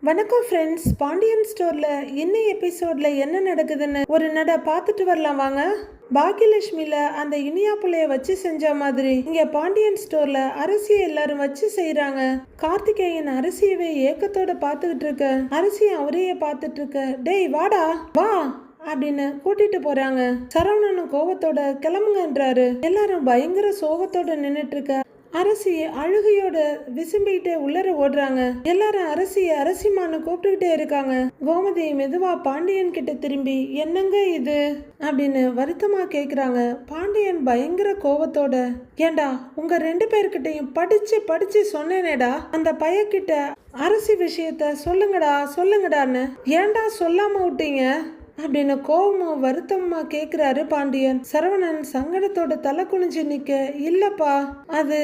வணக்கம் ஃப்ரெண்ட்ஸ். பாண்டியன் ஸ்டோரில் இன்னும் எபிசோடில் என்ன நடக்குதுன்னு ஒரு பார்த்துட்டு வரலாம் வாங்க. பாக்கியலட்சுமியில் அந்த இனியா புள்ளைய வச்சு செஞ்ச மாதிரி இங்கே பாண்டியன் ஸ்டோரில் அரிசியை எல்லாரும் வச்சு செய்கிறாங்க. கார்த்திகேயன் அரிசியவே ஏக்கத்தோட பார்த்துக்கிட்டு இருக்க, அரிசியை அவரையே பார்த்துட்டு இருக்க, டேய் வாடா வா அப்படின்னு கூட்டிட்டு போறாங்க. சரவணனும் கோவத்தோட கிளம்புங்கன்றாரு. எல்லாரும் பயங்கர சோகத்தோட நின்றுட்டு இருக்க, அரசி அழுகையோட விசும்பிக்கிட்டே உள்ளர ஓடுறாங்க. எல்லாரும் அரசிமான்னு கூப்பிட்டுக்கிட்டே இருக்காங்க. கோமதி மெதுவா பாண்டியன் கிட்ட திரும்பி என்னங்க இது அப்படின்னு வருத்தமா கேக்குறாங்க. பாண்டியன் பயங்கர கோவத்தோட, ஏண்டா உங்க 2 பேர்கிட்டையும் படிச்சு சொன்னேனேடா, அந்த பையன்கிட்ட அரசி விஷயத்த சொல்லுங்கடான்னு ஏண்டா சொல்லாம விட்டீங்க அப்படின்னு கோவமா வருத்தமா கேக்குறாரு பாண்டியன். சரவணன் சங்கடத்தோட தலை குனிஞ்சு நிக்க, இல்லப்பா அது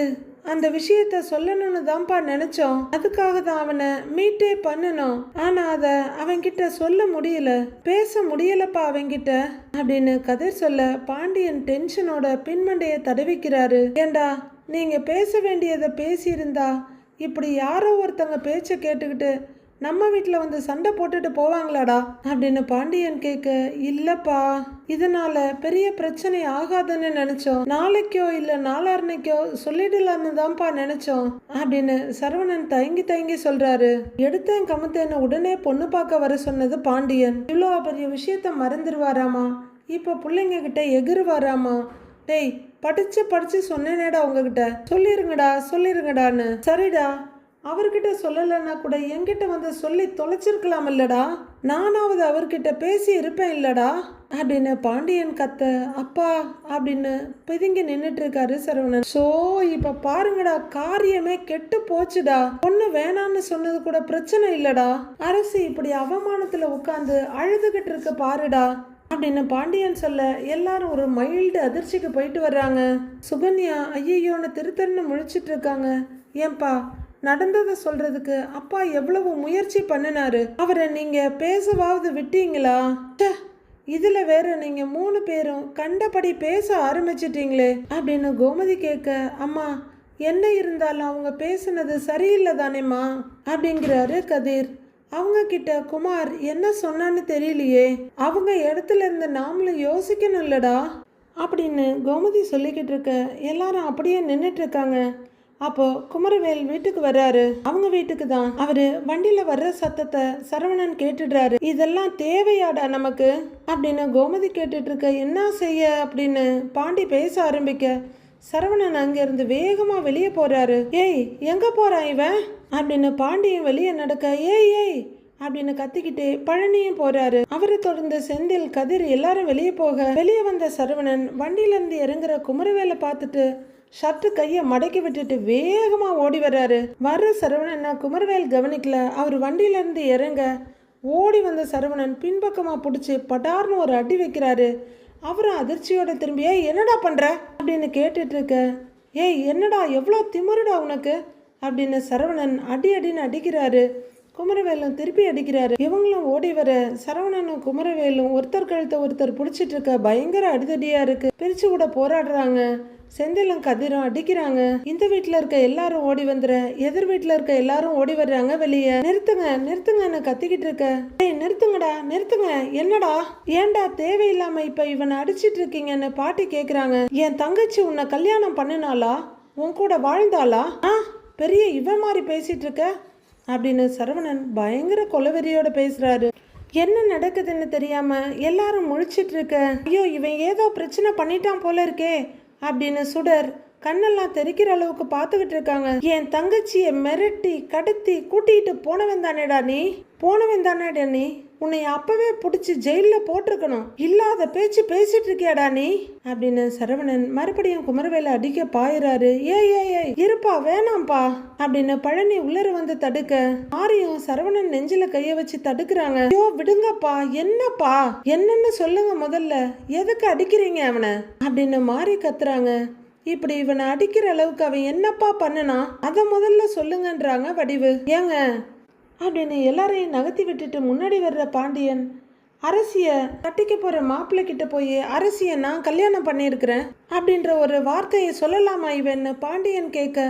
அந்த விஷயத்த சொல்லணும்னு தான்ப்பா நினைச்சோம், அதுக்காக தான் அவனை மீட்டே பண்ணணும், ஆனா அத அவன்கிட்ட சொல்ல முடியல, பேச முடியலப்பா அவன்கிட்ட அப்படின்னு கதிர் சொல்ல, பாண்டியன் டென்ஷனோட பின்மண்டைய தடவிக்கிறாரு. ஏண்டா நீங்க பேச வேண்டியதை பேசியிருந்தா இப்படி யாரோ ஒருத்தங்க பேச்ச கேட்டுக்கிட்டு நம்ம வீட்டில் வந்து சண்டை போட்டுட்டு போவாங்களாடா அப்படின்னு பாண்டியன் கேட்க, இல்லப்பா இதனால பெரிய பிரச்சனை ஆகாதுன்னு நினைச்சோம், நாளைக்கோ இல்ல நாளான்னைக்கோ சொல்லிடலான்னு தான்ப்பா நினைச்சோம் அப்படின்னு சரவணன் தயங்கி சொல்றாரு. எடுத்தேன் கமுத்தேன்னு உடனே பொண்ணு பார்க்க வர சொன்னது பாண்டியன். இவ்வளோ பெரிய விஷயத்த மறந்துடுவாராமா, இப்போ பிள்ளைங்க கிட்ட எகிருவாராமா. டேய் படிச்சு சொன்னேனேடா உங்ககிட்ட, சொல்லிருங்கடான்னு. சரிடா, அவர்கிட்ட சொல்லலைன்னா கூட என்கிட்ட வந்து சொல்லி தொலைச்சிருக்கலாம் இல்லடா, நானாவது அவர்கிட்ட பேசி இருப்பேன் இல்லடா அப்படின்னு பாண்டியன் கத்த, அப்பா அப்படின்னு பிதுங்கி நின்றுட்டு இருக்காரு சரவணன். சோ இப்ப பாருங்கடா, காரியமே கெட்டு போச்சுடா, பொண்ணு வேணான்னு சொன்னது கூட பிரச்சனை இல்லடா, அரசு இப்படி அவமானத்துல உட்காந்து அழுதுகிட்டு இருக்க பாருடா அப்படின்னு பாண்டியன் சொல்ல, எல்லாரும் ஒரு மைல்டு அதிர்ச்சிக்கு போயிட்டு வர்றாங்க. சுகன்யா ஐயோன்னு திருத்தன்னு முழிச்சிட்டு இருக்காங்க. ஏன்பா நடந்ததை சொல்றதுக்கு அப்பா எவ்வளவு முயற்சி பண்ணினாரு, அவரை நீங்க பேசவாவது விட்டீங்களா? இதுல வேற நீங்க 3 பேரும் கண்டபடி பேச ஆரம்பிச்சிட்டீங்களே அப்படின்னு கோமதி கேட்க, அம்மா என்ன இருந்தாலும் அவங்க பேசுனது சரியில்லை தானேம்மா அப்படிங்கிறாரு கதிர். அவங்க கிட்ட குமார் என்ன சொன்னான்னு தெரியலையே, அவங்க இடத்துல இருந்து நாமளும் யோசிக்கணும் இல்லடா அப்படின்னு கோமதி சொல்லிக்கிட்டு இருக்க, எல்லாரும் அப்படியே நின்றுட்டு இருக்காங்க. அப்போ குமரவேல் வீட்டுக்கு வர்றாரு. அவங்க வீட்டுக்கு தான். அவரு வண்டியில வர்ற சத்தத்தை சரவணன் கேட்டுடுறாரு. இதெல்லாம் தேவையாடா நமக்கு அப்படின்னு கோமதி கேட்டுட்டு இருக்க, என்ன செய்ய அப்படின்னு பாண்டி பேச ஆரம்பிக்க, சரவணன் அங்கிருந்து வேகமா வெளியே போறாரு. ஏய் எங்க போறான் இவன் அப்படின்னு பாண்டியும் வெளியே நடக்க, ஏய் அப்படின்னு கத்திக்கிட்டே பழனியும் போறாரு. அவரை தொடர்ந்து செந்தில் கதிர் எல்லாரும் வெளியே வந்த சரவணன் வண்டியில இருந்து இறங்குற குமரவேலை பார்த்துட்டு ஷர்ட்டு கையை மடக்கி விட்டுட்டு வேகமா ஓடி வர்றாரு. வர்ற சரவணன் குமரவேல் கவனிக்கல. அவர் வண்டியில இருந்து இறங்க ஓடி வந்த சரவணன் பின்பக்கமா பிடிச்சி பட்டார்னு ஒரு அடி வைக்கிறாரு. அவரும் அதிர்ச்சியோட திரும்பி, ஏய் என்னடா பண்ற அப்படின்னு கேட்டுட்டு இருக்க, ஏய் என்னடா எவ்வளோ திமிருடா உனக்கு அப்படின்னு சரவணன் அடின்னு அடிக்கிறாரு. குமரவேலும் திருப்பி அடிக்கிறாரு. இவங்களும் ஓடி வர சரவணனும் குமரவேலும் ஒருத்தர் கழுத்தை ஒருத்தர் பிடிச்சிட்டு இருக்க, பயங்கர அடிதடியா இருக்கு. பிரிச்சு கூட போராடுறாங்க. செந்திலும் கதிரும் அடிக்கிறாங்க. இந்த வீட்டுல இருக்க எல்லாரும் ஓடி வந்துற, எதிர் வீட்டுல இருக்க எல்லாரும் ஓடி வர்றாங்க வெளியே. நிறுத்துங்கன்னு கத்திக்கிட்டு இருக்க, ஏய் நிறுத்துங்க என்னடா, ஏண்டா தேவையில்லாம இப்ப இவனை அடிச்சிட்டு இருக்கீங்கன்னு பாட்டி கேக்குறாங்க. என் தங்கச்சி உன்னை கல்யாணம் பண்ணினாலா, உன் கூட வாழ்ந்தாளா, பெரிய இவன் மாதிரி பேசிட்டு இருக்க அப்படின்னு சரவணன் பயங்கர கொலவெறியோட பேசுறாரு. என்ன நடக்குதுன்னு தெரியாம எல்லாரும் முழிச்சிட்டு இருக்க, ஐயோ இவன் ஏதோ பிரச்சனை பண்ணிட்டான் போல இருக்கே அப்படின்னு சுடர் கண்ணெல்லாம் தெரிக்கிற அளவுக்கு பார்த்துக்கிட்டு இருக்காங்க. என் தங்கச்சிய மிரட்டி கடத்தி கூட்டிகிட்டு போனவன் தானேடா நீ, உன்னை அப்பவே பிடிச்சி ஜெயிலில் போட்டிருக்கணும், இல்லாத பேச்சு பேசிட்டு இருக்கியாடா நீ அப்படின்னு சரவணன் மறுபடியும் குமரவேல அடிக்க பாயிறாரு. ஏய் இருப்பா வேணாம்ப்பா அப்படின்னு பழனி உள்ளர வந்து தடுக்க, ஆரியும் சரவணன் நெஞ்சில கைய வச்சு தடுக்கிறாங்க. ஐயோ விடுங்கப்பா, என்னப்பா என்னன்னு சொல்லுங்க முதல்ல, எதுக்கு அடிக்கிறீங்க அவனை அப்படின்னு மாறி கத்துறாங்க. இப்படி இவனை அடிக்கிற அளவுக்கு அவன் என்னப்பா பண்ணனா அதை முதல்ல சொல்லுங்கன்றாங்க வடிவு. ஏங்க அப்படின்னு எல்லாரையும் நகர்த்தி விட்டுட்டு முன்னாடி வர்ற பாண்டியன், அரசிய கட்டிக்க போற மாப்பிள்ளை கிட்ட போய் அரசிய நான் கல்யாணம் பண்ணியிருக்கிறேன் அப்படின்ற ஒரு வார்த்தையை சொல்லலாமா இவன்னு பாண்டியன் கேட்க,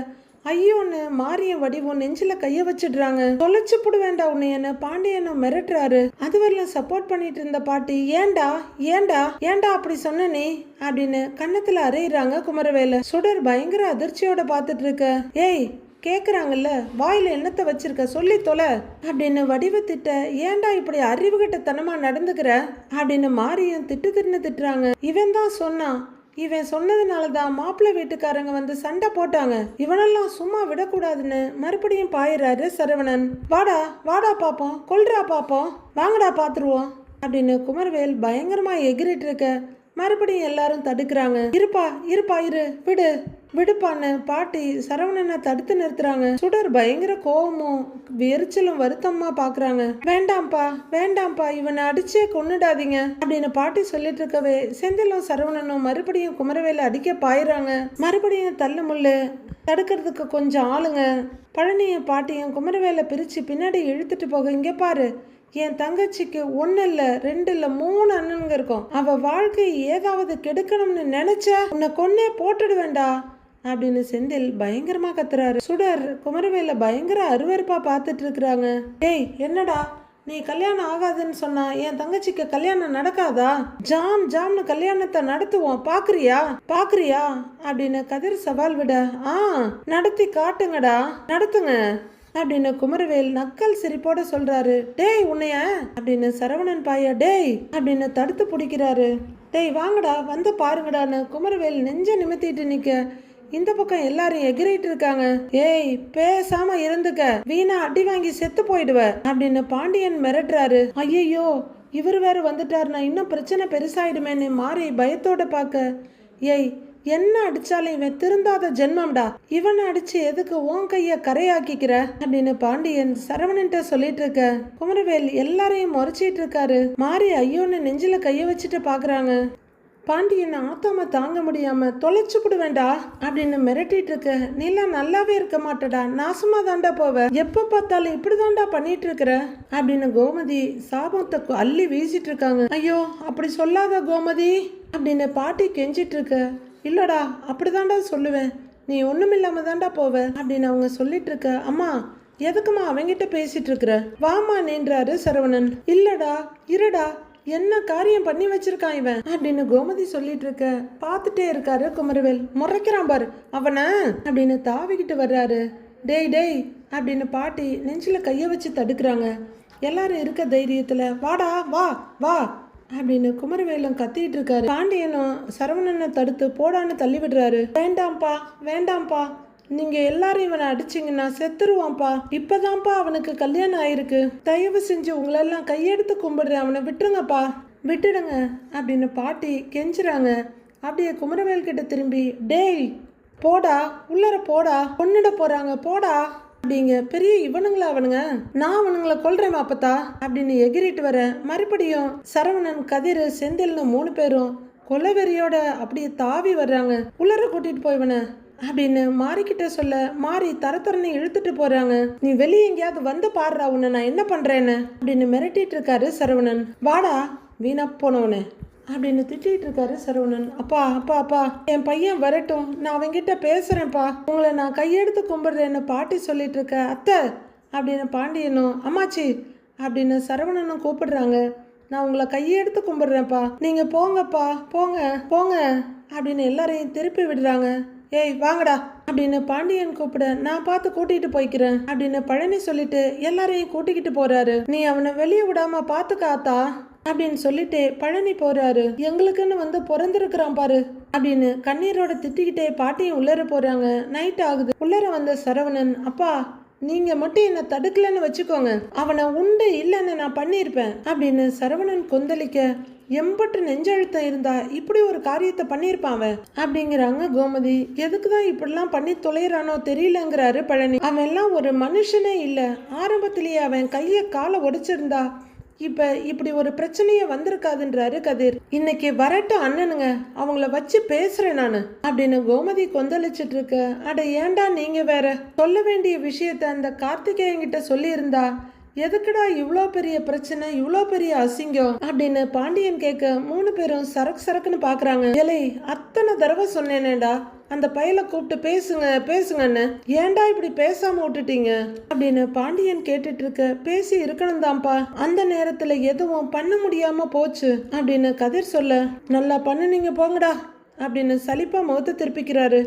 ஐயோன்னு மாரியம் வடிவும் நெஞ்சில கைய வச்சிடுறாங்க. தொலைச்சு புடு வேண்டாம் உன்னையன்னு பாண்டியனும் மிரட்டுறாரு. அது வரலாம் சப்போர்ட் பண்ணிட்டு இருந்த பாட்டி ஏண்டா ஏண்டா ஏண்டா அப்படி சொன்ன நீ அப்படின்னு கன்னத்துல அறையிறாங்க குமரவேல. சுடர் பயங்கர அதிர்ச்சியோட பாத்துட்டு இருக்க. ஏய் கேக்குறாங்கல்ல, வாயில என்னத்தை வச்சிருக்க சொல்லி தொலை அப்படின்னு வடிவத்திட்ட. ஏண்டா இப்படி அறிவுகிட்டத்தனமா நடந்துக்கிற அப்படின்னு மாரியும் திட்டுறாங்க. இவன் தான் சொன்னான், இவன் சொன்னதுனாலதான் மாப்பிள்ளை வீட்டுக்காரங்க வந்து சண்டை போட்டாங்க, இவனெல்லாம் சும்மா விடக்கூடாதுன்னு மறுபடியும் பாயிறாரு சரவணன். வாடா வாடா பாப்போம், கொல்றா பாப்போம், வாங்கடா பாத்துருவோம் அப்படின்னு குமரவேல் பயங்கரமா எகிரிட்டு இருக்க. மறுபடியும் எல்லாரும் தடுக்கிறாங்க. இருப்பா இருப்பா இரு, விடு விடுப்பான்னு பாட்டி சரவணனை தடுத்து நிறுத்துறாங்க. சுடர் பயங்கர கோவமும் எரிச்சலும் வருத்தமா பாக்குறாங்க. வேண்டாம்ப்பா வேண்டாம்ப்பா, இவனை அடிச்சே கொன்னுடாதீங்க அப்படின்னு பாட்டி சொல்லிட்டு இருக்கவே செந்திலும் சரவணனும் மறுபடியும் குமரவேல அடிக்க பாயிறாங்க. மறுபடியும் தள்ளு முள்ளு தடுக்கிறதுக்கு கொஞ்சம் ஆளுங்க. பழனியும் பாட்டியும் குமரவேல பிரிச்சு பின்னாடி இழுத்துட்டு போக. இங்க பாரு, என் தங்கச்சிக்கு 1 இல்ல 2 இல்ல 3 அண்ணனுங்க இருக்கும். அவ வாழ்க்கை ஏதாவது கெடுக்கணும்னு நினைச்ச உன்னை கொன்னே போட்டுடுவேண்டா அப்படின்னு செந்தில் பயங்கரமா கத்துறாரு. சுடர் குமரவேல பயங்கர அருவருப்பா பார்த்துட்டு இருக்கிறாங்க. டேய் என்னடா நீ கல்யாணம் ஆகாதுன்னு சொன்னா என் தங்கச்சிக்கு கல்யாணம் நடக்காதா? ஜாம் ஜாம்னு கல்யாணத்தை நடத்துவோம், பாக்குறியா பாக்குறியா அப்படின்னு கதிர் சவால் விட. நடத்தி காட்டுங்கடா, நடத்துங்க அப்படின்னு குமரவேல் நக்கல் சிரிப்போட சொல்றாரு. டேய் உன்னைய அப்படின்னு சரவணன் பாயா டேய் அப்படின்னு தடுத்து பிடிக்கிறாரு. டேய் வாங்கடா வந்து பாருங்கடான்னு குமரவேல் நெஞ்ச நிமித்திட்டு நிக்க. இந்த பக்கம் எல்லாரும் எகிரிட்டு இருக்காங்க. ஏய் பேசாம இருந்துக்க, வீணா அடி வாங்கி செத்து போயிடுவ அப்படின்னு பாண்டியன் மிரட்டுறாரு. ஐயோ இவர் வேற வந்துட்டாருன்னா இன்னும் பிரச்சனை பெருசாயிடுமேன்னு மாறி பயத்தோட பாக்க. ஏய் என்ன அடிச்சாலும் இவன் திருந்தாத ஜென்மம்டா, இவனை அடிச்சு எதுக்கு உன் கைய கரையாக்கிக்கிற அப்படின்னு பாண்டியன் சரவணன்ட்ட சொல்லிட்டு இருக்க. குமரவேல் எல்லாரையும் முறைச்சிட்டு இருக்காரு. மாறி ஐயோன்னு நெஞ்சில கைய வச்சுட்டு பாக்குறாங்க. பாண்டியன் ஆத்தாம தாங்க முடியாம தொலைச்சு விடுவேண்டா அப்படின்னு மிரட்டிட்டு இருக்க. நீலாம் நல்லாவே இருக்க மாட்டடா, நாசமா தாண்டா போவ, எப்ப பார்த்தாலும் இப்படிதாண்டா பண்ணிட்டு இருக்கிற அப்படின்னு கோமதி சாபத்தை அள்ளி வீசிட்டு இருக்காங்க. ஐயோ அப்படி சொல்லாத கோமதி அப்படின்னு பாட்டி கெஞ்சிட்டு இருக்க. இல்லடா அப்படிதாண்டா சொல்லுவேன், நீ ஒண்ணுமில்லாம தாண்டா போவ அப்படின்னு அவங்க சொல்லிட்டு இருக்க. அம்மா எதுக்குமா அவங்கிட்ட பேசிட்டு இருக்கிற, வாமா நின்றாரு சரவணன். இல்லடா இருடா, என்ன காரியம் பண்ணி வச்சிருக்கான் இவன் அப்படின்னு கோமதி சொல்லிட்டு இருக்க. பார்த்துட்டே இருக்காரு குமரவேல். முறைக்கிறான் பாரு அவனை அப்படின்னு தாவிக்கிட்டு வர்றாரு. டேய் டேய் அப்படின்னு பாட்டி நெஞ்சில கைய வச்சு தடுக்கிறாங்க. எல்லாரும் இருக்க தைரியத்துல வாடா வா வா அப்படின்னு குமரவேலும் கத்திட்டு இருக்காரு. பாண்டியனும் சரவணனை தடுத்து போடான்னு தள்ளி விடுறாரு. வேண்டாம்ப்பா வேண்டாம்ப்பா, நீங்க எல்லாரும் இவனை அடிச்சிங்கன்னா செத்துருவான்ப்பா, இப்பதான்ப்பா அவனுக்கு கல்யாணம் ஆயிருக்கு, தயவு செஞ்சு உங்களெல்லாம் கையெடுத்து கும்பிடுறேன், அவனை விட்டுருங்கப்பா விட்டுடுங்க அப்படின்னு பாட்டி கெஞ்சுறாங்க. அப்படியே குமரவேல் கிட்ட திரும்பி டேய் போடா உள்ளர போடா, கொன்னுட போறாங்க போடா அப்படிங்க. பெரிய இவனுங்களா அவனுங்க, நான் அவனுங்களை கொல்றேன் அப்பத்தா அப்படின்னு எகிரிட்டு வர. மறுபடியும் சரவணன் கதிர் செந்தில்னு 3 பேரும் கொலவெறியோட அப்படியே தாவி வர்றாங்க. உள்ளர கூட்டிட்டு போய்வன அப்படின்னு மாறிக்கிட்ட சொல்ல மாறி தரத்தரன்னு இழுத்துட்டு போறாங்க. நீ வெளியே எங்கேயாவது வந்து பாடுறா உன்னை நான் என்ன பண்றேன்னு அப்படின்னு மிரட்டிட்டு இருக்காரு சரவணன். வாடா வீணா போனவனு அப்படின்னு திட்டிட்டு இருக்காரு சரவணன். அப்பா அப்பா அப்பா என் பையன் வரட்டும், நான் அவங்கிட்ட பேசுறேன்ப்பா, உங்களை நான் கையெடுத்து கும்பிடுறேன்னு பாட்டி சொல்லிட்டு இருக்க. அத்தை அப்படின்னு பாண்டியனும் அம்மாச்சி அப்படின்னு சரவணனும் கூப்பிடுறாங்க. நான் உங்களை கையெடுத்து கும்பிடுறேன்ப்பா, நீங்க போங்கப்பா போங்க போங்க அப்படின்னு எல்லாரையும் திருப்பி விடுறாங்க. ஏய் வாங்கடா அப்படின்னு பாண்டியன் கூப்பிட. நான் பார்த்து கூட்டிட்டு போய்க்கிறேன் அப்படின்னு பழனி சொல்லிட்டு எல்லாரையும் கூட்டிக்கிட்டு போறாரு. நீ அவனை வெளியே விடாம பாத்துக்காத்தா அப்படின்னு சொல்லிட்டு பழனி போறாரு. எங்களுக்குன்னு வந்து பிறந்திருக்கிறான் பாரு அப்படின்னு கண்ணீரோட திட்டிக்கிட்டே பாட்டியும் உள்ளர போறாங்க. நைட் ஆகுது. உள்ளர வந்த சரவணன், அப்பா நீங்க மட்டும் என்ன தடுக்கலன்னு வச்சுக்கோங்க, அவனை உண்டு இல்லைன்னு நான் பண்ணியிருப்பேன் அப்படின்னு சரவணன் கொந்தளிக்க. எம்பட்டு நெஞ்சழுத்தம் இருந்தா இப்படி ஒரு காரியத்தை பண்ணியிருப்பான் அப்படிங்கிறாங்க கோமதி. எதுக்குதான் இப்படிலாம் பண்ணி தொலைறானோ தெரியலங்கிறாரு பழனி. அவன் எல்லாம் ஒரு மனுஷனே இல்லை, ஆரம்பத்திலேயே அவன் கையை காலை உடைச்சிருந்தா இப்ப இப்படி ஒரு பிரச்சனையே வந்திருக்காதுன்றாரு கதிர். இன்னைக்கு வரட்டும் அண்ணனுங்க, அவங்கள வச்சு பேசுறேன் நானு அப்படின்னு கோமதி கொந்தளிச்சிட்டு இருக்க. அட ஏண்டா நீங்க வேற, சொல்ல வேண்டிய விஷயத்த அந்த கார்த்திகேயன் கிட்ட சொல்லி இருந்தா எதுக்குடா இவ்வளோ பெரிய பிரச்சனை இவ்வளோ பெரிய அசிங்கம் அப்படின்னு பாண்டியன் கேட்க 3 பேரும் சரக்கு சரக்குன்னு பாக்குறாங்க. ஏலே அத்தனை தடவை சொன்னேனேடா அந்த பையலை கூப்பிட்டு பேசுங்கன்னு. ஏன்டா இப்படி பேசாம விட்டுட்டீங்க அப்படின்னு பாண்டியன் கேட்டுட்டு இருக்க. பேசி இருக்கணும் தான்ப்பா, அந்த நேரத்துல எதுவும் பண்ண முடியாம போச்சு அப்படின்னு கதிர் சொல்ல, நல்லா பண்ணுனீங்க போங்கடா அப்படின்னு சலிப்பா முகத்தை திருப்பிக்கிறாரு.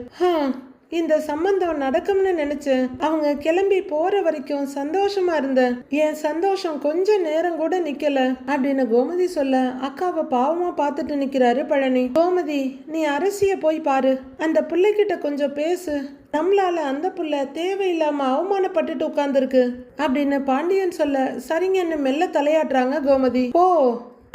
இந்த சம்பந்தம் நடக்கும்னு நினைச்சேன். அவங்க கிளம்பி போற வரைக்கும் சந்தோஷமா இருந்தேன். என் சந்தோஷம் கொஞ்ச நேரம் கூட நிக்கல அப்படின்னு கோமதி சொல்ல, அக்காவை பாவமா பார்த்துட்டு நிக்கிறாரு பழனி. கோமதி, நீ அரசிய போய் பாரு, அந்த பிள்ளைகிட்ட கொஞ்சம் பேசு, நம்மளால அந்த புள்ள தேவையில்லாம அவமானப்பட்டுட்டு உட்கார்ந்துருக்கு அப்படின்னு பாண்டியன் சொல்ல, சரிங்கன்னு மெல்ல தலையாட்டுறாங்க கோமதி. போ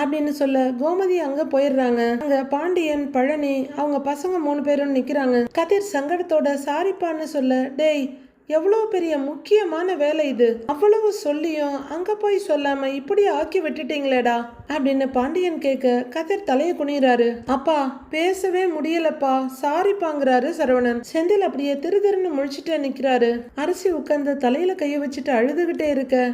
அப்படின்னு சொல்ல கோமதி அங்க போயிடுறாங்க. அங்க பாண்டியன், பழனி, அவங்க பசங்க 3 பேரும் நிக்கிறாங்க. கதிர் சங்கடத்தோட சாரிப்பான்னு சொல்ல, டேய் எவ்வளோ பெரிய முக்கியமான வேலை இது, அவ்வளவு சொல்லியும் அங்க போய் சொல்லாம இப்படி ஆக்கி விட்டுட்டீங்களேடா அப்படின்னு பாண்டியன் கேட்க கதிர் தலையை குனிறாரு. அப்பா பேசவே முடியலப்பா, சாரிப்பாங்கிறாரு சரவணன். செந்தில் அப்படியே திருன்னு முழிச்சுட்டு நிக்கிறாரு. அரசி உட்கார்ந்து தலையில கைய வச்சுட்டு அழுதுகிட்டே இருக்க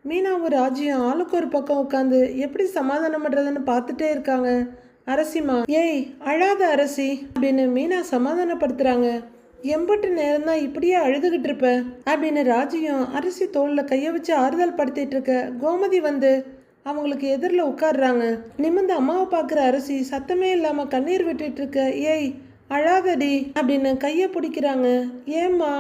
மீனாவும் ராஜியும் ஆளுக்கு ஒரு பக்கம் உட்காந்து எப்படி சமாதானம் பண்றதுன்னு பார்த்துட்டே இருக்காங்க. அரசிமா, ஏய் அழாத அரசி அப்படின்னு மீனா சமாதானப்படுத்துறாங்க. எம்பட்டு நேரம் தான் இப்படியே அழுதுகிட்டு இருப்ப அப்படின்னு ராஜியும் அரசி தோல்ல கைய வச்சு ஆறுதல் படுத்திட்டு இருக்க. கோமதி வந்து அவங்களுக்கு எதிரில் உட்காடுறாங்க. நிமிர்ந்து அம்மாவை பார்க்குற அரசி சத்தமே இல்லாம கண்ணீர் விட்டுட்டு இருக்க. ஏய் அழாதடி அப்படின்னு கையை பிடிக்கிறாங்க. ஏம்மா,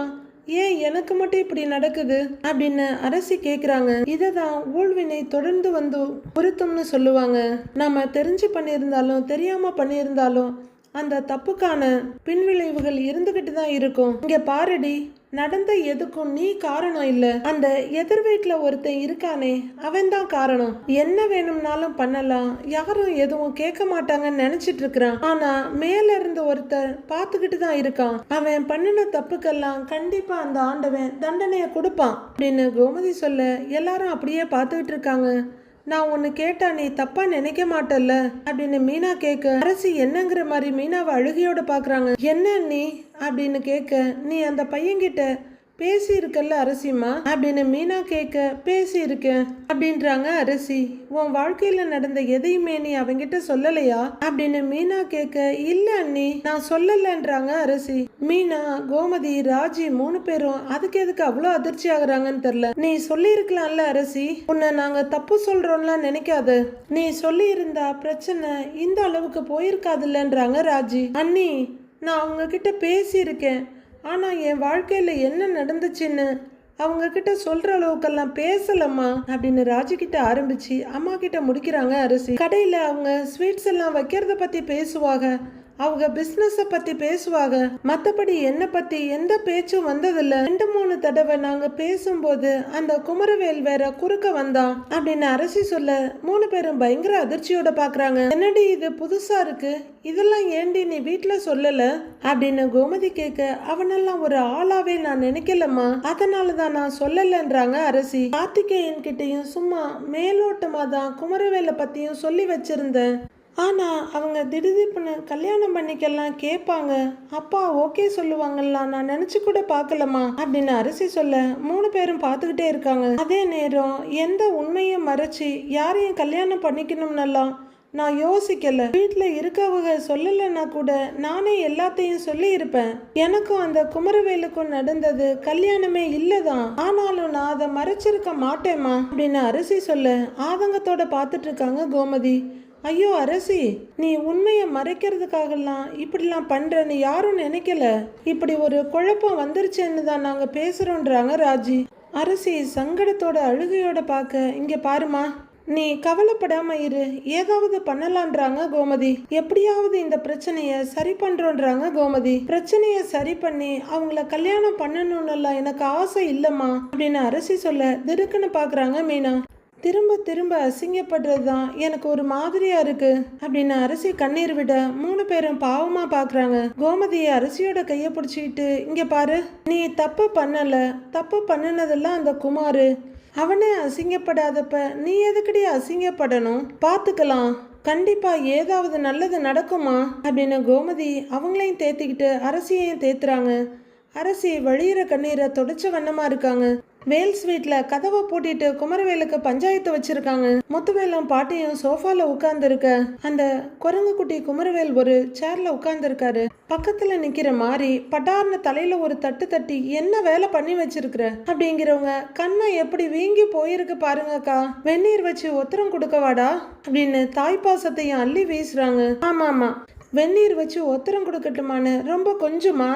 ஏன் எனக்கு மட்டும் இப்படி நடக்குது அப்படின்னு அரசி கேக்குறாங்க. இததான் ஊழ்வினை தொடர்ந்து வந்து பொருத்தம்னு சொல்லுவாங்க. நம்ம தெரிஞ்சு பண்ணியிருந்தாலும் தெரியாம பண்ணியிருந்தாலும் அந்த தப்புக்கான பின்விளைவுகள் இருந்துகிட்டு தான் இருக்கும். இங்க பாருடி, நடந்த எதுக்கும் நீ காரணம் இல்ல, அந்த எதிர் வீட்டுல ஒருத்தன் இருக்கானே அவன் தான் காரணம். என்ன வேணும்னாலும் பண்ணலாம், யாரும் எதுவும் கேட்க மாட்டாங்கன்னு நினைச்சிட்டு இருக்கிறான். ஆனா மேல இருந்து ஒருத்தர் பார்த்துக்கிட்டு தான் இருக்கான். அவன் பண்ணின தப்புக்கெல்லாம் கண்டிப்பா அந்த ஆண்டவன் தண்டனைய கொடுப்பான் அப்படின்னு கோமதி சொல்ல எல்லாரும் அப்படியே பார்த்துக்கிட்டு இருக்காங்க. நான் ஒன்று கேட்டா நீ தப்பா நினைக்க மாட்டல்ல அப்படின்னு மீனா கேட்க அரசி என்னங்கிற மாதிரி மீனாவை அழுகையோட பாக்குறாங்க. என்ன நீ அப்படின்னு கேட்க, நீ அந்த பையன்கிட்ட பேசி இருக்கல்ல அரசிமா அப்படின்னு மீனா கேட்க, பேசி இருக்கேன் அப்படின்றாங்க அரசி. உன் வாழ்க்கையில நடந்த எதையுமே நீ அவங்கிட்ட சொல்லலையா அப்படின்னு மீனா கேட்க, இல்ல அண்ணி நான் சொல்லலன்றாங்க அரசி. மீனா, கோமதி, ராஜி 3 பேரும் அதுக்கு எதுக்கு அவ்வளோ அதிர்ச்சி ஆகுறாங்கன்னு தெரியல. நீ சொல்லி இருக்கலாம்ல அரசி, உன்னை நாங்க தப்பு சொல்றோம்லாம் நினைக்காத, நீ சொல்லி இருந்தா பிரச்சனை இந்த அளவுக்கு போயிருக்காதுல்லன்றாங்க ராஜி. அண்ணி, நான் அவங்க கிட்ட பேசியிருக்கேன், ஆனால் என் வாழ்க்கையில் என்ன நடந்துச்சுன்னு அவங்க கிட்ட சொல்ற அளவுக்கெல்லாம் பேசலம்மா அப்படின்னு ராஜி கிட்ட ஆரம்பிச்சு அம்மா கிட்ட முடிக்கிறாங்க அரசி. கடையில் அவங்க ஸ்வீட்ஸ் எல்லாம் வைக்கிறத பற்றி பேசுவாங்க, அவங்க பிஸ்னஸை பற்றி பேசுவாங்க, மற்றபடி என்னை பற்றி எந்த பேச்சும் வந்ததில்லை. 2-3 தடவை நாங்கள் பேசும்போது அந்த குமரவேல் வேற குறுக்க வந்தான் அப்படின்னு அரசி சொல்ல 3 பேரும் பயங்கர அதிர்ச்சியோட பார்க்குறாங்க. என்னடி இது புதுசாக இருக்கு, இதெல்லாம் ஏண்டி நீ வீட்டில் சொல்லலை அப்படின்னு கோமதி கேட்க, அவனெல்லாம் ஒரு ஆளாவே நான் நினைக்கலம்மா, அதனால தான் நான் சொல்லலைன்றாங்க அரசி. கார்த்திகேயன் கிட்டையும் சும்மா மேலோட்டமாக தான் குமரவேலை பற்றியும் சொல்லி வச்சிருந்தேன், ஆனால் அவங்க திடீர்னு கல்யாணம் பண்ணிக்கலாம் கேட்பாங்க, அப்பா ஓகே சொல்லுவாங்கலாம் நான் நினச்சி கூட பார்க்கலமா அப்படின்னு அரசி சொல்ல 3 பேரும் பார்த்துக்கிட்டே இருக்காங்க. அதே நேரம் எந்த உண்மையும் மறைச்சி யாரையும் கல்யாணம் பண்ணிக்கணும்னெல்லாம் நான் யோசிக்கல. வீட்டில் இருக்கவங்க சொல்லலைன்னா கூட நானே எல்லாத்தையும் சொல்லி இருப்பேன். எனக்கும் அந்த குமரவேலுக்கும் நடந்தது கல்யாணமே இல்லதான், ஆனாலும் நான் அதை மறைச்சிருக்க மாட்டேம்மா அப்படின்னு அரசி சொல்ல ஆதங்கத்தோட பார்த்துட்டு இருக்காங்க கோமதி. ஐயோ அரசி, நீ உண்மையை மறைக்கிறதுக்காகலாம் இப்படிலாம் பண்றேன்னு யாரும் நினைக்கல, இப்படி ஒரு குழப்பம் வந்துருச்சுன்னு தான் நாங்க பேசுறோன்றாங்க ராஜி. அரசி சங்கடத்தோட அழுகையோட பார்க்க, இங்க பாருமா, நீ கவலைப்படாம இரு, ஏதாவது பண்ணலான்றாங்க கோமதி. எப்படியாவது இந்த பிரச்சனைய சரி பண்றோன்றாங்க கோமதி. பிரச்சனைய சரி பண்ணி அவங்கள கல்யாணம் பண்ணணும்னுலாம் எனக்கு ஆசை இல்லம்மா அப்படின்னு அரசி சொல்ல திடுக்குன்னு பாக்குறாங்க மீனா. திரும்ப திரும்ப அசிங்கப்படுறது தான் எனக்கு ஒரு மாதிரியா இருக்கு அப்படின்னு அரசி கண்ணீர் விட 3 பேரும் பாவமா பாக்குறாங்க. கோமதியை அரசியோட கைய பிடிச்சிக்கிட்டு, இங்க பாரு, நீ தப்பு பண்ணல, தப்பு பண்ணினதெல்லாம் அந்த குமாரு, அவனே அசிங்கப்படாதப்ப நீ எதுக்கடி அசிங்கப்படணும், பாத்துக்கலாம், கண்டிப்பா ஏதாவது நல்லது நடக்குமா அப்படின்னு கோமதி அவங்களையும் தேத்திக்கிட்டு அரசியையும் தேத்துறாங்க. அரசி வழியிற கண்ணீரை தொடச்ச வண்ணமா இருக்காங்க. வேல்ஸ் வீட்ல கதவை பூட்டிட்டு குமரவேலுக்கு பஞ்சாயத்து வச்சிருக்காங்க. முத்துவேலும் பாட்டியும் சோஃபால உட்கார்ந்து இருக்க அந்த குரங்கு குட்டி குமரவேல் ஒரு சேர்ல உட்கார்ந்து இருக்காரு. பக்கத்துல நிக்கிற மாதிரி பட்டார்னு தலையில ஒரு தட்டு தட்டி என்ன வேலை பண்ணி வச்சிருக்கிற அப்படிங்கிறவங்க கண்ணை எப்படி வீங்கி போயிருக்கு பாருங்கக்கா, வெந்நீர் வச்சு ஒத்தரம் கொடுக்கவாடா அப்படின்னு தாய்ப்பாசத்தையும் அள்ளி வீசுறாங்க. ஆமா ஆமா, வெந்நீர் வச்சு ஒத்தரம் கொடுக்கட்டுமான்னு ரொம்ப கொஞ்சமா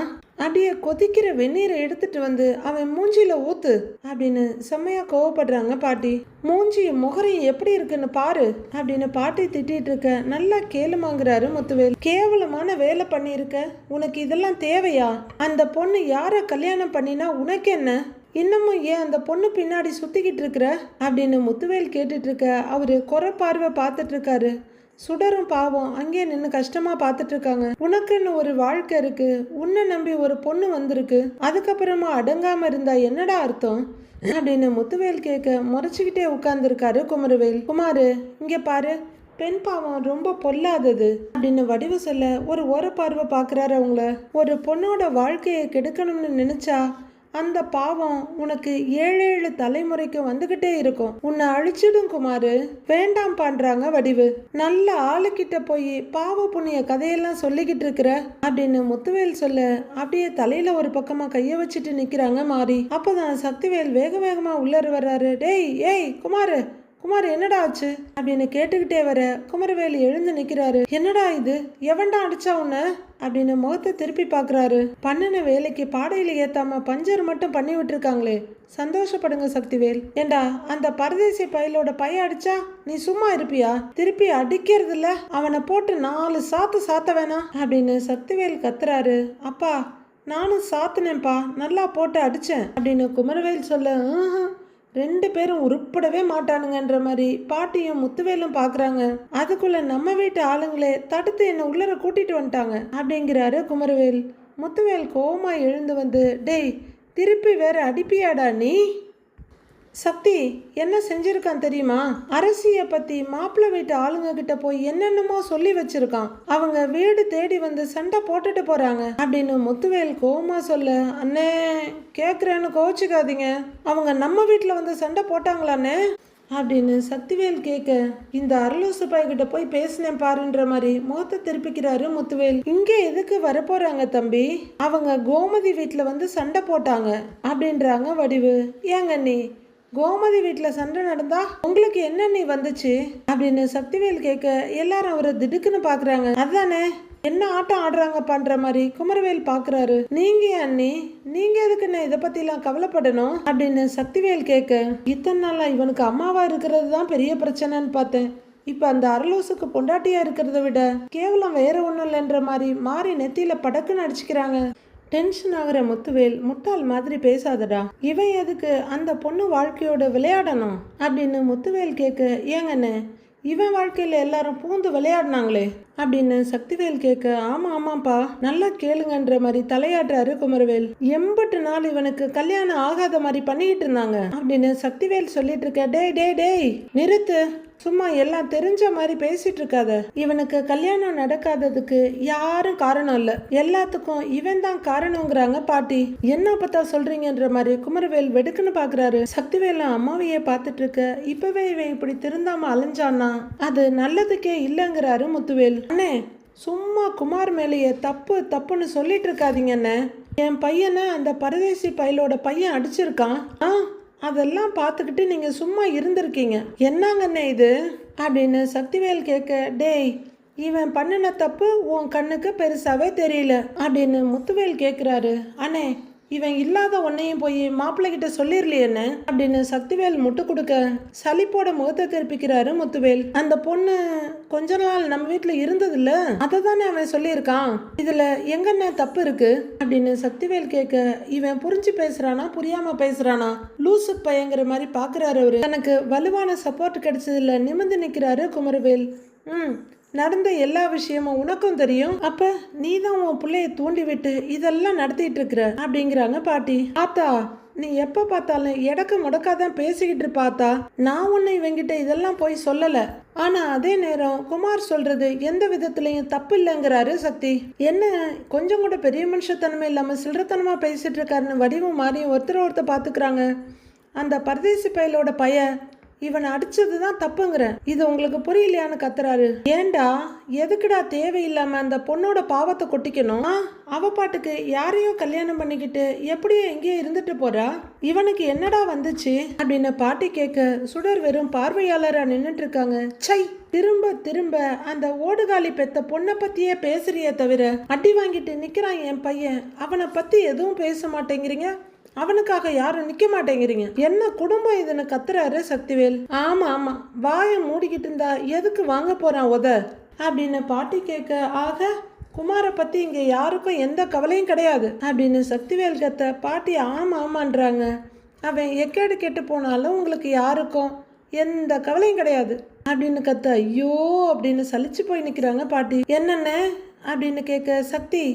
அப்படியே கொதிக்கிற வெந்நீரை எடுத்துட்டு வந்து அவன் மூஞ்சியில ஊத்து அப்படின்னு செம்மையா கோவப்படுறாங்க பாட்டி. மூஞ்சி முகரையும் எப்படி இருக்குன்னு பாரு அப்படின்னு பாட்டி திட்டிட்டு இருக்க. நல்லா கேளுமாங்கிறாரு முத்துவேல். கேவலமான வேலை பண்ணியிருக்க, உனக்கு இதெல்லாம் தேவையா? அந்த பொண்ணு யார கல்யாணம் பண்ணினா உனக்கு என்ன? இன்னமும் ஏன் அந்த பொண்ணு பின்னாடி சுத்திக்கிட்டு இருக்கிற அப்படின்னு முத்துவேல் கேட்டுட்டு இருக்க. அவரு குறை பார்வை பார்த்துட்டு இருக்காரு. சுடரும் பாவம் அங்கே நின்று கஷ்டமா பார்த்துட்டு இருக்காங்க. உனக்குன்னு ஒரு வாழ்க்கை இருக்கு, உன்னை நம்பி ஒரு பொண்ணு வந்திருக்கு, அதுக்கப்புறமா அடங்காம இருந்தா என்னடா அர்த்தம் அப்படின்னு முத்துவேல் கேட்க முறைச்சுக்கிட்டே உட்கார்ந்துருக்காரு குமரவேல். குமாரு இங்க பாரு, பெண் பாவம் ரொம்ப பொல்லாதது அப்படின்னு வடிவு சொல்ல ஒரு பார்வை பார்க்குறாரு அவங்கள. ஒரு பொண்ணோட வாழ்க்கையை கெடுக்கணும்னு நினைச்சா அந்த பாவம் உனக்கு 7 தலைமுறைக்கு வந்துகிட்டே இருக்கும். உன்னை அழிச்சிடும் குமாரு, வேண்டாம் பண்றாங்க வடிவு. நல்ல ஆளுக்கிட்ட போய் பாவ புண்ணிய கதையெல்லாம் சொல்லிக்கிட்டு இருக்கிற அப்படின்னு முத்துவேல் சொல்ல அப்படியே தலையில ஒரு பக்கமா கைய வச்சுட்டு நிக்கிறாங்க மாறி. அப்பதான் சக்திவேல் வேக வேகமா உள்ளர வர்றாரு. டேய் ஏய் குமாரு, குமார் என்னடா ஆச்சு அப்படின்னு கேட்டுக்கிட்டே வர குமரவேல் எழுந்து நிக்கிறாரு. என்னடா இது, எவன்டா அடிச்சா உன்ன அப்படின்னு முகத்தை திருப்பி பாக்குறாரு. பண்ணின வேலைக்கு பாடையில ஏத்தாம பஞ்சர் மட்டும் பண்ணி விட்டுருக்காங்களே, சந்தோஷப்படுங்க சக்திவேல். ஏண்டா அந்த பரதேசி பயலோட பைய அடிச்சா நீ சும்மா இருப்பியா? திருப்பி அடிக்கிறது இல்ல, அவனை போட்டு 4 சாத்து சாத்த வேணாம் அப்படின்னு சக்திவேல் கத்துறாரு. அப்பா நானும் சாத்துனேன்ப்பா, நல்லா போட்டு அடிச்சேன் அப்படின்னு குமரவேல் சொல்ல 2 பேரும் உருப்படவே மாட்டானுங்கன்ற மாதிரி பாட்டியும் முத்துவேலும் பாக்குறாங்க. அதுக்குள்ள நம்ம வீட்டு ஆளுங்களே தடுத்து என்ன உள்ளர கூட்டிட்டு வந்துட்டாங்க அப்படிங்கிறாரு குமரவேல். முத்துவேல் கோவமா எழுந்து வந்து, டேய் திருப்பி வேற அடிப்பியாடா நீ? சக்தி என்ன செஞ்சிருக்கான் தெரியுமா? அரசிய பத்தி மாப்பிள்ளை வீட்டு ஆளுங்க கிட்ட போய் என்னென்னமோ சொல்லி வச்சிருக்கான். அவங்க வீடு தேடி வந்து சண்டை போட்டுட்டு போறாங்க அப்படின்னு முத்துவேல் கோவமா சொல்ல, அண்ணே கேக்குறேன்னு கோச்சிக்காதீங்க, அவங்க நம்ம வீட்டுல வந்து சண்டை போட்டாங்களாண்ணே அப்படின்னு சக்திவேல் கேட்க, இந்த அரலூசு பையகிட்ட போய் பேசினேன் பாருன்ற மாதிரி முகத்தை திருப்பிக்கிறாரு முத்துவேல். இங்க எதுக்கு வரப்போறாங்க தம்பி? அவங்க கோமதி வீட்டுல வந்து சண்டை போட்டாங்க அப்படின்றாங்க வடிவு. ஏங்க நீ கோமதி வீட்டில் சண்டை நடந்தா உங்களுக்கு என்ன நீ வந்துச்சு அப்படின்னு சக்திவேல் கேட்க எல்லாரும் அவரை திடுக்குன்னு பாக்குறாங்க. அதானே என்ன ஆட்டம் ஆடுறாங்க பண்ற மாதிரி குமரவேல் பாக்குறாரு. நீங்க அண்ணி, நீங்க எதுக்குன்னு இதை பத்தி எல்லாம் கவலைப்படணும் அப்படின்னு சக்திவேல் கேட்க, இத்தனை நாளா இவனுக்கு அம்மாவா இருக்கிறது தான் பெரிய பிரச்சனைன்னு பார்த்தேன், இப்ப அந்த அரலூசுக்கு பொண்டாட்டியா இருக்கிறத விட கேவலம் வேற ஒண்ணும் இல்லைன்ற மாதிரி மாறி நெத்தியில படக்குன்னு அடிச்சுக்கிறாங்க. டென்ஷன் ஆகுற முத்துவேல், முட்டாள் மாதிரி பேசாதடா, இவன் எதுக்கு அந்த பொண்ணு வாழ்க்கையோட விளையாடணும் அப்படின்னு முத்துவேல் கேட்க, ஏங்கண்ணே இவன் வாழ்க்கையில எல்லாரும் பூந்து விளையாடினாங்களே அப்படின்னு சக்திவேல் கேட்க, ஆமா ஆமாப்பா நல்லா கேளுங்கன்ற மாதிரி தலையாடுறாரு குமரவேல். 80 நாள் இவனுக்கு கல்யாணம் ஆகாத மாதிரி பண்ணிக்கிட்டு இருந்தாங்க அப்படின்னு சக்திவேல் சொல்லிட்டு இருக்க. டேய் டேய் டேய் நிறுத்து, சும்மா எல்லாம் தெரிஞ்ச மாதிரி பேசிட்டு இருக்காத. இவனுக்கு கல்யாணம் நடக்காததுக்கு யாரும் காரணம் இல்ல, எல்லாத்துக்கும் இவன் தான் காரணங்கிறாங்க பாட்டி. என்ன பத்தா சொல்றீங்கன்ற மாதிரி குமரவேல் வெடுக்குன்னு பாக்குறாரு. சக்திவேல் அம்மாவையே பார்த்துட்டு இருக்க. இப்பவே இவன் இப்படி திருந்தாம அலைஞ்சான்னா அது நல்லதுக்கே இல்லைங்கிறாரு முத்துவேல். அண்ணே சும்மா குமார் மேலேயே தப்பு தப்புன்னு சொல்லிட்டு இருக்காதீங்க அண்ணே, என் பையனை அந்த பரதேசி பயலோட பையன் அடிச்சிருக்கான், அதெல்லாம் பார்த்துக்கிட்டு நீங்க சும்மா இருந்திருக்கீங்க, என்னங்கண்ணே இது அப்படின்னு சக்திவேல் கேட்க, டேய் இவன் பண்ணின தப்பு உன் கண்ணுக்கு பெருசாவே தெரியல அப்படின்னு முத்துவேல் கேட்குறாரு. அண்ணே இவன் இல்லாத ஒன்னையும் போய் மாப்பிள்ளை கிட்ட சொல்லிடலையேன்னு அப்படின்னு சக்திவேல் முட்டு கொடுக்க சலிப்போட முகத்தை திருப்பிக்கிறாரு முத்துவேல். அந்த பொண்ணு கொஞ்ச நாள் நம்ம வீட்டுல இருந்தது இல்ல, அதை தானே அவன் சொல்லியிருக்கான், இதுல எங்கண்ணே தப்பு இருக்கு அப்படின்னு சக்திவேல் கேட்க, இவன் புரிஞ்சு பேசுறானா புரியாம பேசுறானா லூசு பையங்கிற மாதிரி பாக்குறாரு அவரு. தனக்கு வலுவான சப்போர்ட் கிடைச்சதுல நிமிர்ந்து நிக்கிறாரு குமரவேல். நடந்த எல்லா விஷயமும் உனக்கும் தெரியும், அப்ப நீ தான் உன் பிள்ளைய தூண்டி விட்டு இதெல்லாம் நடத்திட்டு இருக்கிற அப்படிங்கிறாங்க பாட்டி. ஆத்தா நீ எப்ப பார்த்தாலும் எடக்கு முடக்காதான் பேசிக்கிட்டு இருப்பாத்தா, நான் உன்னை இவங்கிட்ட இதெல்லாம் போய் சொல்லல, ஆனா அதே நேரம் குமார் சொல்றது எந்த விதத்திலையும் தப்பு இல்லைங்கிறாரு சக்தி. என்ன கொஞ்சம் கூட பெரிய மனுஷத்தனமே இல்லாம சில்லறத்தனமா பேசிட்டு இருக்காருன்னு வடிவம் மாறி ஒருத்தர் பாத்துக்கிறாங்க. அந்த பரதேசி பயலோட இவனை அடிச்சது தான் தப்புங்கிறேன். இது உங்களுக்கு புரியலையான்னு கத்துறாரு. ஏண்டா எதுக்குடா தேவையில்லாம அந்த பொண்ணோட பாவத்தை கொட்டிக்கணும்? அவ பாட்டுக்கு யாரையோ கல்யாணம் பண்ணிக்கிட்டு எப்படியோ எங்கேயோ இருந்துட்டு போறா. இவனுக்கு என்னடா வந்துச்சு அப்படின்னு பாட்டி கேட்க சுடர் வெறும் பார்வையாளரா நின்னுட்டு இருக்காங்க. சை, திரும்ப திரும்ப அந்த ஓடுகாலி பெத்த பொண்ணை பத்தியே பேசுறியே தவிர அடி வாங்கிட்டு நிக்கிறான் என் பையன். அவனை பத்தி எதுவும் பேச மாட்டேங்கிறீங்க. அவனுக்காக யாரும் நிக்க மாட்டேங்கிறீங்க. என்ன குடும்பம் இதுன்னு கத்துறாரு சக்திவேல். ஆமா ஆமா, வாயை மூடிக்கிட்டு இருந்தா எதுக்கு வாங்க போறான் உத அப்படின்னு பாட்டி கேட்க, ஆக குமாரை பத்தி இங்க யாருக்கும் எந்த கவலையும் கிடையாது அப்படின்னு சக்திவேல் கத்த பாட்டி ஆமா ஆமான்றாங்க. அவன் எக்கேடு கெட்டு போனாலும் உங்களுக்கு யாருக்கும் எந்த கவலையும் கிடையாது அப்படின்னு கத்த, ஐயோ அப்படின்னு சலிச்சு போய் நிக்கிறாங்க பாட்டி. என்னென்ன அப்படின்னு கேட்க, சக்தி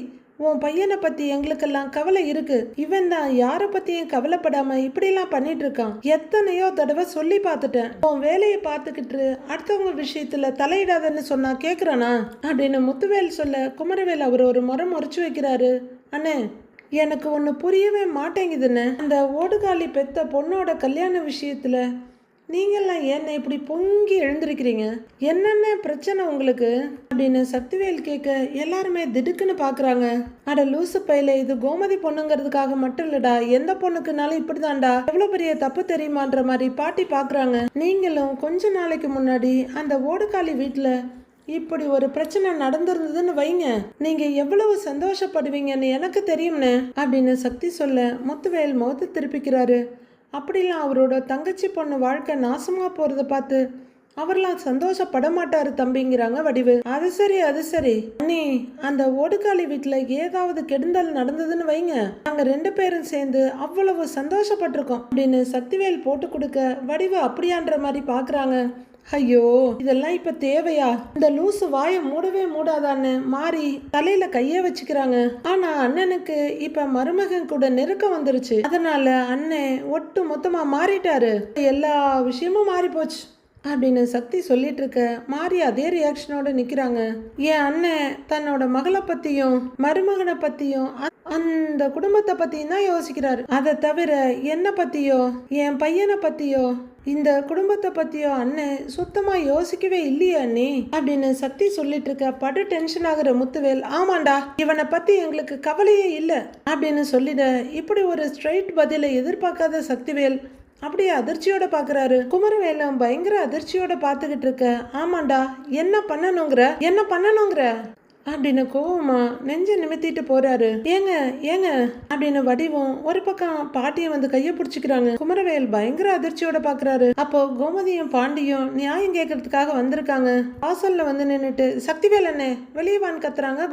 உன் பையனை பத்தி எங்களுக்கெல்லாம் கவலை இருக்கு. இவன் தான் யாரை பத்தியும் கவலைப்படாம இப்படிலாம் பண்ணிட்டு இருக்கான். எத்தனையோ தடவை சொல்லி பார்த்துட்டேன். உன் வேலையை பார்த்துக்கிட்டு அடுத்தவங்க விஷயத்துல தலையிடாதன்னு சொன்னா கேக்குறானா அப்படின்னு முத்துவேல் சொல்ல, குமரவேல் அவர் ஒரு முறைச்சு வைக்கிறாரு. அண்ணே, எனக்கு ஒன்று புரியவே மாட்டேங்குதுன்னு. அந்த ஓடுகாலி பெத்த பொண்ணோட கல்யாண விஷயத்துல நீங்கள்லாம் என்ன இப்படி பொங்கி எழுந்திருக்கிறீங்க? என்னென்ன பிரச்சனை உங்களுக்கு அப்படின்னு சக்திவேல் கேட்க, எல்லாருமே திடுக்குன்னு பாக்குறாங்க. அட லூசு பையில, இது கோமதி பொண்ணுங்கிறதுக்காக மட்டும் இல்லடா, எந்த பொண்ணுக்குனாலும் இப்படிதான்டா, எவ்வளவு பெரிய தப்பு தெரியுமான்ற மாதிரி பாட்டி பாக்குறாங்க. நீங்களும் கொஞ்ச நாளைக்கு முன்னாடி அந்த ஓடுகாலி வீட்டுல இப்படி ஒரு பிரச்சனை நடந்திருந்ததுன்னு வைங்க, நீங்க எவ்வளவு சந்தோஷப்படுவீங்கன்னு எனக்கு தெரியும்னு அப்படின்னு சக்தி சொல்ல, முத்துவேல் முகத்தை திருப்பிக்கிறாரு. அப்படிலாம் அவரோட தங்கச்சி பொண்ணு வாழ்க்கை நாசமா போறத பார்த்து அவர்லாம் சந்தோஷப்பட மாட்டாரு தம்பிங்கிறாங்க வடிவு. அது சரி அது சரி, நீ அந்த ஓடுகாலி வீட்டுல ஏதாவது கெடுதல் நடந்ததுன்னு வைங்க, நாங்க 2 பேரும் சேர்ந்து அவ்வளவு சந்தோஷப்பட்டிருக்கோம் அப்படின்னு சக்திவேல் போட்டு கொடுக்க, வடிவு அப்படியான்ற மாதிரி பாக்குறாங்க. ஐயோ, இதெல்லாம் இப்ப தேவையா? இந்த லூசு வாயை மூடவே மூடாதான்னு மாறி தலையில கைய வச்சுக்கிறாங்க. ஆனா அண்ணனுக்கு இப்ப மருமகன் கூட நெருக்கம் வந்துருச்சு. அதனால அண்ணன் ஒட்டு மொத்தமா மாறிட்டாரு. எல்லா விஷயமும் மாறி போச்சு அப்படின்னு சக்தி சொல்லிட்டு இருக்க, மாறி அதே ரியாக்ஷனோட நிக்கிறாங்க. என் அண்ணன் தன்னோட மகளை பத்தியும் மருமகனை பத்தியும் அந்த குடும்பத்தை பத்தியும் தான் யோசிக்கிறாரு. அதை தவிர என்ன பத்தியோ என் பையனை பத்தியோ இந்த குடும்பத்தை பத்தியோ அண்ணன் சுத்தமா யோசிக்கவே இல்லையா நீ அப்படின்னு சக்தி சொல்லிட்டு இருக்க. படு டென்ஷன் ஆகுற முத்துவேல், ஆமாண்டா இவனை பத்தி எங்களுக்கு கவலையே இல்லை அப்படின்னு சொல்லிட, இப்படி ஒரு ஸ்ட்ரைட் பதிலை எதிர்பார்க்காத சக்திவேல் அப்படியே அதிர்ச்சியோட பாக்குறாரு. குமரவேலம் பயங்கர அதிர்ச்சியோட பாத்துக்கிட்டு இருக்க, ஆமாண்டா என்ன பண்ணணுங்கிற அப்படின்னு கோவமா நெஞ்ச நிமித்திட்டு போறாரு. ஏங்க ஏங்க அப்படின்னு வடிவும் ஒரு பக்கம் பாட்டியும் வந்து கைய பிடிச்சிக்கிறாங்க. குமரவேல் பயங்கர அதிர்ச்சியோட பாக்குறாரு. அப்போ கோமதியும் பாண்டியும் நியாயம் கேட்கறதுக்காக வந்திருக்காங்க. வாசல்ல வந்து நின்னுட்டு, சக்திவேல் அண்ணே வெளியே வான்னு கத்துறாங்க.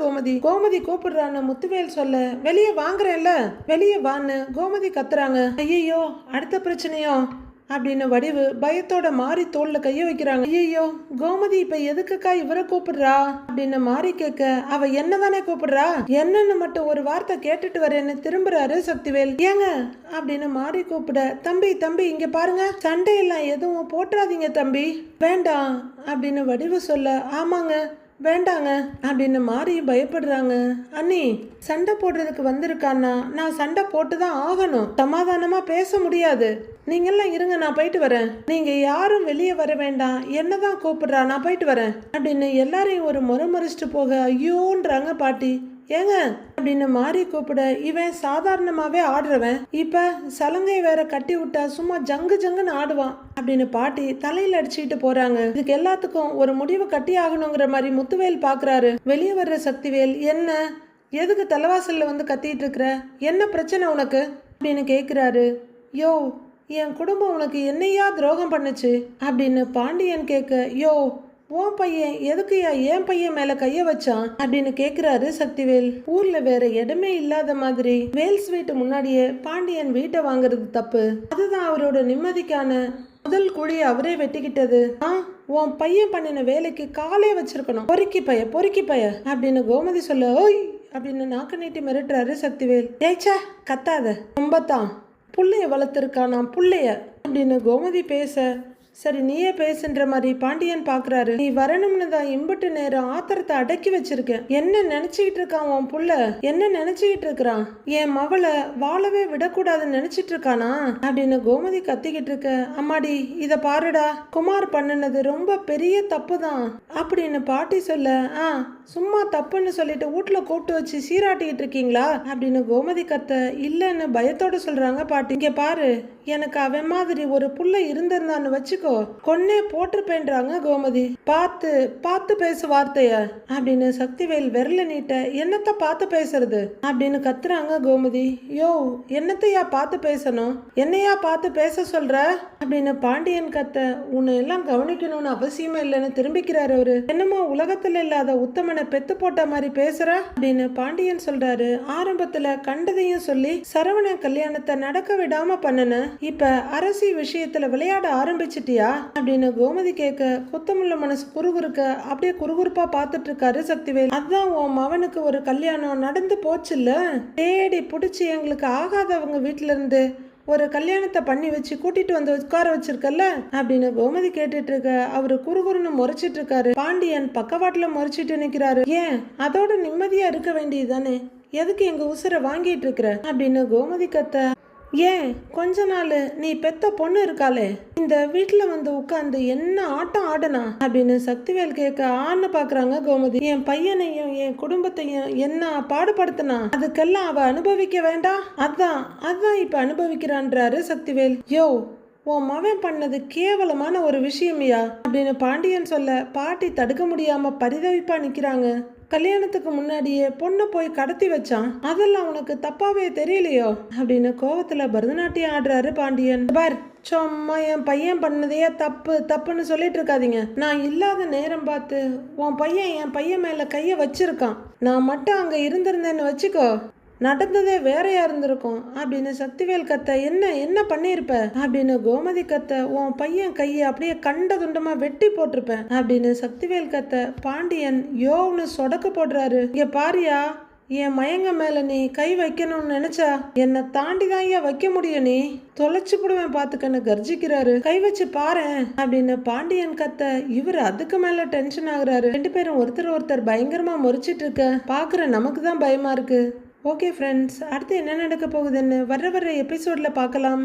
கோமதி கூப்பிடுறான்னு முத்துவேல் சொல்ல, வெளியே வாங்குறேன்ல வெளியே வான்னு கோமதி கத்துறாங்க. ஐயோ அடுத்த பிரச்சனையோ அப்படின்னு வடிவு பயத்தோட மாறி தோல்ல கைய வைக்கிறாங்க. ஐயோ கோமதி இப்ப எதுக்குக்கா இவரை கூப்பிடுறா அப்படின்னு மாறி கேட்க, அவ என்னதானே கூப்பிடுறா, என்னன்னு மட்டும் ஒரு வார்த்தை கேட்டுட்டு வரேன்னு திரும்புறாரு சக்திவேல். ஏங்க அப்படின்னு மாறி கூப்பிட, தம்பி இங்க பாருங்க, சண்டையெல்லாம் எதுவும் போட்டுறாதீங்க தம்பி, வேண்டாம் அப்படின்னு வடிவு சொல்ல, ஆமாங்க வேண்டாங்க அப்படின்னு மாறி பயப்படுறாங்க. அண்ணி சண்டை போடுறதுக்கு வந்திருக்கான்னா நான் சண்டை போட்டுதான் ஆகணும், சமாதானமா பேச முடியாது. நீங்கெல்லாம் இருங்க, நான் போயிட்டு வரேன், நீங்க யாரும் வெளியே வர வேண்டாம், என்னதான் கூப்பிடுறா, நான் போயிட்டு வரேன் அப்படின்னு எல்லாரையும் ஒரு முறைச்சிட்டு போக, ஐயோன்றாங்க பாட்டி. ஏங்க அப்படின்னு மாறி கூப்பிட, இவன் சாதாரணமாவே ஆடுறவன், இப்ப சலங்கை வேற கட்டி விட்டா சும்மா ஜங்குன்னு ஆடுவான் அப்படின்னு பாட்டி தலையில அடிச்சுட்டு போறாங்க. இதுக்கு எல்லாத்துக்கும் ஒரு முடிவு கட்டி ஆகணுங்கிற மாதிரி முத்துவேல் பாக்குறாரு. வெளியே வர்ற சக்திவேல், என்ன எதுக்கு தலைவாசல்ல வந்து கத்திட்டு இருக்கிற, என்ன பிரச்சனை உனக்கு அப்படின்னு கேக்குறாரு. யோ என் குடும்பம் உனக்கு என்னையா துரோகம் பண்ணுச்சு அப்படின்னு பாண்டியன் கேட்க, யோ உன் பையன் எதுக்குயா என் பையன் மேல கைய வச்சான் அப்படின்னு கேக்குறாரு சக்திவேல். ஊர்ல வேற இடமே இல்லாத மாதிரி வேல்ஸ் வீட்டு முன்னாடியே பாண்டியன் வீட்டை வாங்குறது தப்பு, அதுதான் அவரோட நிம்மதிக்கான முதல் குழியை அவரே வெட்டிக்கிட்டது. உன் பையன் பண்ணின வேலைக்கு காலே வச்சிருக்கணும், பொறுக்கி பைய அப்படின்னு கோமதி சொல்ல, ஓய் அப்படின்னு நாக்கு நீட்டி மிரட்டுறாரு சக்திவேல். ஏச்சா கத்தாத, ரொம்பத்தான் புள்ளைய வளர்த்துருக்கானா புள்ளைய அப்படின்னு கோமதி பேச, சரி நீயே பேசுன்ற மாதிரி பாண்டியன் பாக்குறாரு. நீ வரணும்னு தான் இம்புட்டு நேரம் ஆத்திரத்தை அடக்கி வச்சிருக்கேன். என்ன நினைச்சுக்கிட்டு இருக்கான் உன் புள்ள? என்ன நினைச்சுக்கிட்டு இருக்கிறான்? என் மவளை வாழவே விடக்கூடாதுன்னு நினைச்சிட்டு இருக்கானா அப்படின்னு கோமதி கத்திக்கிட்டு இருக்க. அம்மாடி இத பாருடா, குமார் பண்ணுனது ரொம்ப பெரிய தப்பு தான் அப்படின்னு பாட்டி சொல்ல, சும்மா தப்புன்னு சொல்லிட்டு வீட்டுல கூப்பிட்டு வச்சு சீராட்டிக்கிட்டு இருக்கீங்களா அப்படின்னு கோமதி கத்த. இல்லன்னு பயத்தோட சொல்றாங்க பாட்டி. இங்க பாரு, எனக்கு அவன் மாதிரி ஒரு புள்ள இருந்திருந்தான்னு வச்சுக்கோ, கொன்னே போட்டிருப்பேன்றாங்க கோமதி. பார்த்து பார்த்து பேசு வார்த்தைய அப்படின்னு சக்திவேல் விரல நீட்ட. என்னத்த பார்த்து பேசுறது அப்படின்னு கத்துறாங்க கோமதி. யோ, என்னத்தையா பார்த்து பேசணும்? என்னையா பார்த்து பேச சொல்ற அப்படின்னு பாண்டியன் கத்த. உன்னை எல்லாம் கவனிக்கணும்னு அவசியமே இல்லைன்னு திரும்பிக்கிறாரு அவரு. என்னமோ உலகத்துல இல்லாத உத்தமனை பெத்து போட்ட மாதிரி பேசுற அப்படின்னு பாண்டியன் சொல்றாரு. ஆரம்பத்துல கண்டதையும் சொல்லி சரவண கல்யாணத்தை நடக்க விடாம பண்ணன, இப்ப அரசி விஷயத்துல விளையாட ஆரம்பிச்சிட்டியா அப்படின்னு கோமதி கேட்க. குத்தமுள்ள மனசு குறுகுறுக்க அப்படியே குறுகுறுப்பா பார்த்துட்டு இருக்காரு சக்திவேல். அதான் உன் மவனுக்கு ஒரு கல்யாணம் நடந்து போச்சுல்ல, தேடி புடிச்சு எங்களுக்கு ஆகாதவங்க வீட்டுல இருந்து ஒரு கல்யாணத்தை பண்ணி வச்சு கூட்டிட்டு வந்து உட்கார வச்சிருக்கல அப்படின்னு கோமதி கேட்டுட்டு இருக்க. அவரு குறுகுறுன்னு முறைச்சிட்டு இருக்காரு. பாண்டியன் பக்கவாட்டுல முறைச்சிட்டு நிக்கிறாரு. ஏன் அதோட நிம்மதியா இருக்க வேண்டியதுதானே, எதுக்கு எங்க உசுரை வாங்கிட்டு இருக்கிற அப்படின்னு கோமதி கத்த. ஏன் கொஞ்ச நாள் நீ பெத்த பொண்ணு இருக்காளே இந்த வீட்டுல வந்து உட்காந்து என்ன ஆட்டம் ஆடனா அப்படின்னு சக்திவேல் கேட்க. ஆன்னு பாக்குறாங்க கோமதி. என் பையனையும் என் குடும்பத்தையும் என்ன பாடுபடுத்தினா அதுக்கெல்லாம் அவ அனுபவிக்க வேண்டாம், அதான் இப்ப அனுபவிக்கிறான்றாரு சக்திவேல். யோ, உன் மவன் பண்ணது கேவலமான ஒரு விஷயமியா அப்படின்னு பாண்டியன் சொல்ல. பாட்டி தடுக்க முடியாம பரிதவிப்பா நிக்கிறாங்க. கல்யாணத்துக்கு முன்னாடியே பொண்ணை போய் கடத்தி வச்சான், அதெல்லாம் உனக்கு தப்பாவே தெரியலையோ அப்படின்னு கோவத்துல பரதநாட்டியம் ஆடுறாரு பாண்டியன். பார், சும்மா என் பையன் பண்ணதையே தப்புன்னு சொல்லிட்டு இருக்காதீங்க. நான் இல்லாத நேரம் பார்த்து உன் பையன் என் பையன் மேல கைய வச்சிருக்கான். நான் மட்டும் அங்க இருந்திருந்தேன்னு வச்சுக்கோ, நடந்ததே வேறையா இருந்திருக்கும் அப்படின்னு சக்திவேல் கத்த. என்ன பண்ணிருப்ப அப்படின்னு கோமதி கத்த. உன் பையன் கையை அப்படியே கண்ட துண்டமா வெட்டி போட்டிருப்பேன் அப்படின்னு சக்திவேல் கத்த. பாண்டியன் யோன்னு சொடக்க போடுறாரு. இங்க பாரியா, என் மயங்க மேல நீ கை வைக்கணும்னு நினைச்சா என்னை தாண்டி தான் ஐயா வைக்க முடியும், நீ தொலைச்சு போடுவேன் பாத்துக்கன்னு கர்ஜிக்கிறாரு. கை வச்சு பாரு அப்படின்னு பாண்டியன் கத்த. இவரு அதுக்கு மேல டென்ஷன் ஆகுறாரு. ரெண்டு பேரும் ஒருத்தர் பயங்கரமா முறைச்சிட்டு இருக்க பாக்குற நமக்கு தான் பயமா இருக்கு. ஓகே ஃப்ரெண்ட்ஸ், அடுத்து என்ன நடக்க போகுதுன்னு வர்ற எபிசோட்ல பார்க்கலாம்.